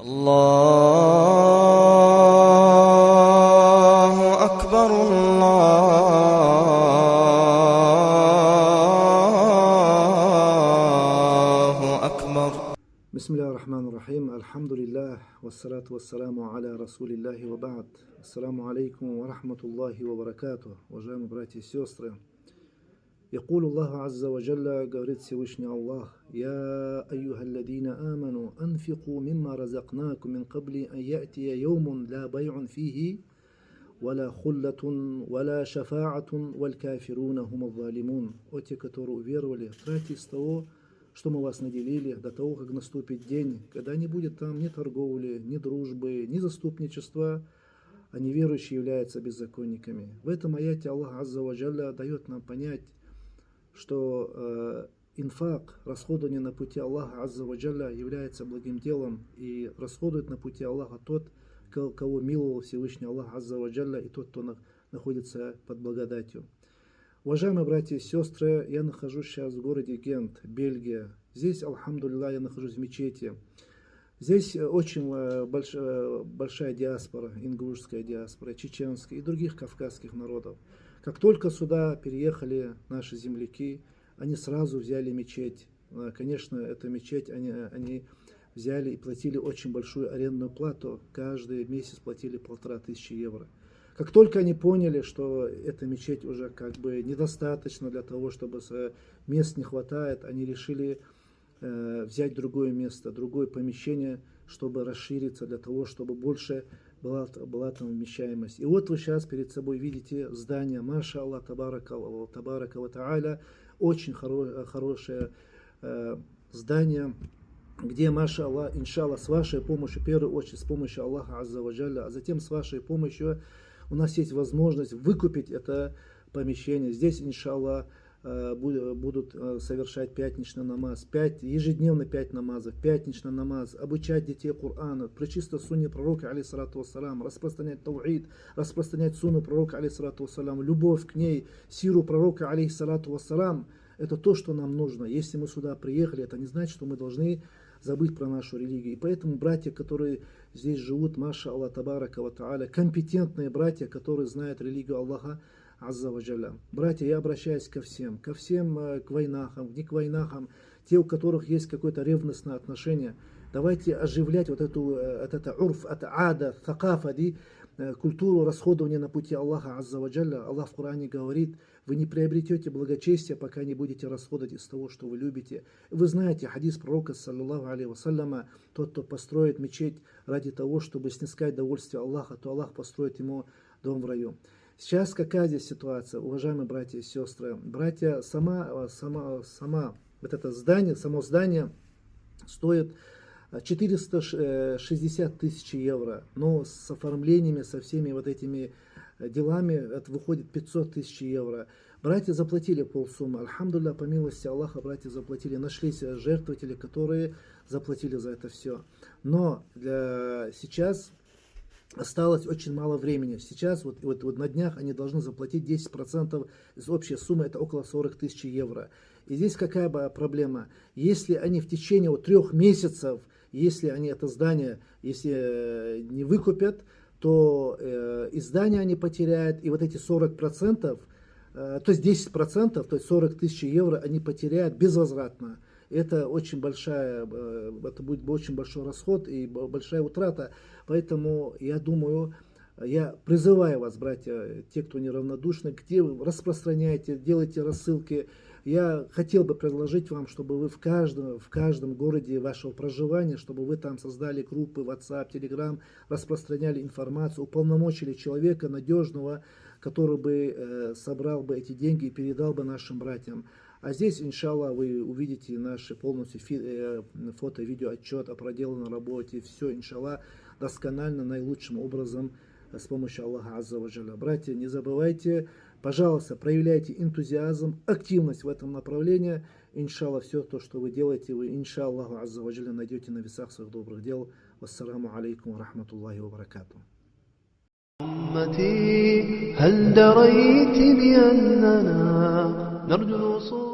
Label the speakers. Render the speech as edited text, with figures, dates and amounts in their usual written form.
Speaker 1: الله أكبر الله أكبر.
Speaker 2: بسم الله الرحمن الرحيم. الحمد لله والصلاة والسلام على رسول الله وبعد. السلام عليكم ورحمة الله وبركاته. Уважаемые братья и сестры, يقول الله عز وجل, говорит Всевышний Аллах: يا أيها الذين آمنوا أنفقوا مما رزقناكم من قبل أن يأتي يوم لا بيع فيه ولا خلة ولا شفاعة والكافرون هم الظالمون. О те, которые уверовали, тратьте из того, что мы вас наделили, до того, как наступит день, когда не будет там ни торговли, ни дружбы, ни заступничества, а неверующие являются беззаконниками. В этом аяте Аллах Азза ва Джалля дает нам понять, что инфак, расходование на пути Аллаха Азза ва Джалля, является благим делом, и расходует на пути Аллаха тот, кого миловал Всевышний Аллах Азза ва Джалля, и тот, кто находится под благодатью. Уважаемые братья и сестры, я нахожусь сейчас в городе Гент, Бельгия. Здесь, альхамдулилля, я нахожусь в мечети. Здесь очень большая диаспора, ингушская диаспора, чеченская и других кавказских народов. Как только сюда переехали наши земляки, они сразу взяли мечеть. Конечно, эту мечеть они взяли и платили очень большую арендную плату. Каждый месяц платили 1500 евро. Как только они поняли, что эта мечеть уже как бы недостаточно для того, чтобы мест не хватает, они решили взять другое место, другое помещение, чтобы расшириться, для того, чтобы больше была там вмещаемость. И вот вы сейчас перед собой видите здание, маша Аллах, табарака ва тааля, очень хорошее здание, где, маша Аллах, иншаллах, с вашей помощью, в первую очередь с помощью Аллаха Азза ва Джалля, а затем с вашей помощью у нас есть возможность выкупить это помещение. Здесь, иншаллах, будут совершать пятничный намаз, ежедневно 5 намазов, пятничный намаз, обучать детей Корану, пречисто сунне пророка, алейхиссалату вассалам, распространять таухид, распространять сунну пророка, алейхиссалату вассалам, любовь к ней, сиру пророка, алейхиссалату вассалам. Это то, что нам нужно. Если мы сюда приехали, это не значит, что мы должны забыть про нашу религию. И поэтому братья, которые здесь живут, маша Аллах, табарака ва тааля, компетентные братья, которые знают религию Аллаха Азза ва Джалля. Братья, я обращаюсь ко всем, к войнахам, не к войнахам, те, у которых есть какое-то ревностное отношение. Давайте оживлять вот это урф, это ада, thакафа, культуру расходования на пути Аллаха Азза ва Джалля. Аллах в Коране говорит: вы не приобретете благочестие, пока не будете расходовать из того, что вы любите. Вы знаете хадис пророка, саллаллаху алейхи вассаляма: тот, кто построит мечеть ради того, чтобы снискать довольствие Аллаха, то Аллах построит ему дом в раю. Сейчас какая здесь ситуация, уважаемые братья и сестры? Братья, само здание стоит 460 тысяч евро, но с оформлениями, со всеми вот этими делами, это выходит 500 тысяч евро. Братья заплатили полсуммы. Альхамдулилля, по милости Аллаха, братья заплатили. Нашлись жертвователи, которые заплатили за это все. Но сейчас осталось очень мало времени. Сейчас, вот на днях, они должны заплатить 10% из общей суммы, это около 40 тысяч евро. И здесь какая проблема? Если они в течение 3 месяцев, если они это здание, если не выкупят, то издание они потеряют, и вот эти 40%, то есть 10%, то есть 40 тысяч евро они потеряют безвозвратно. Это очень это будет очень большой расход и большая утрата. Поэтому я думаю, я призываю вас, братья, те, кто неравнодушны, где вы распространяйте, делайте рассылки. Я хотел бы предложить вам, чтобы вы в каждом городе вашего проживания, чтобы вы там создали группы WhatsApp, Telegram, распространяли информацию, уполномочили человека надежного, который бы собрал бы эти деньги и передал бы нашим братьям. А здесь, иншаллах, вы увидите наши полностью фото-видео отчет о проделанной работе. Все, иншаллах, досконально, наилучшим образом с помощью Аллаха Азза ва Джалля. Братья, не забывайте, пожалуйста, проявляйте энтузиазм, активность в этом направлении. Иншаллах, все то, что вы делаете, вы, иншаллаху Азза ва Джалля, найдете на весах своих добрых дел. Вассаламу алейкум ва рахматуллахи ва баракату.
Speaker 3: أمتي هل دريت بأننا نرجو الوصول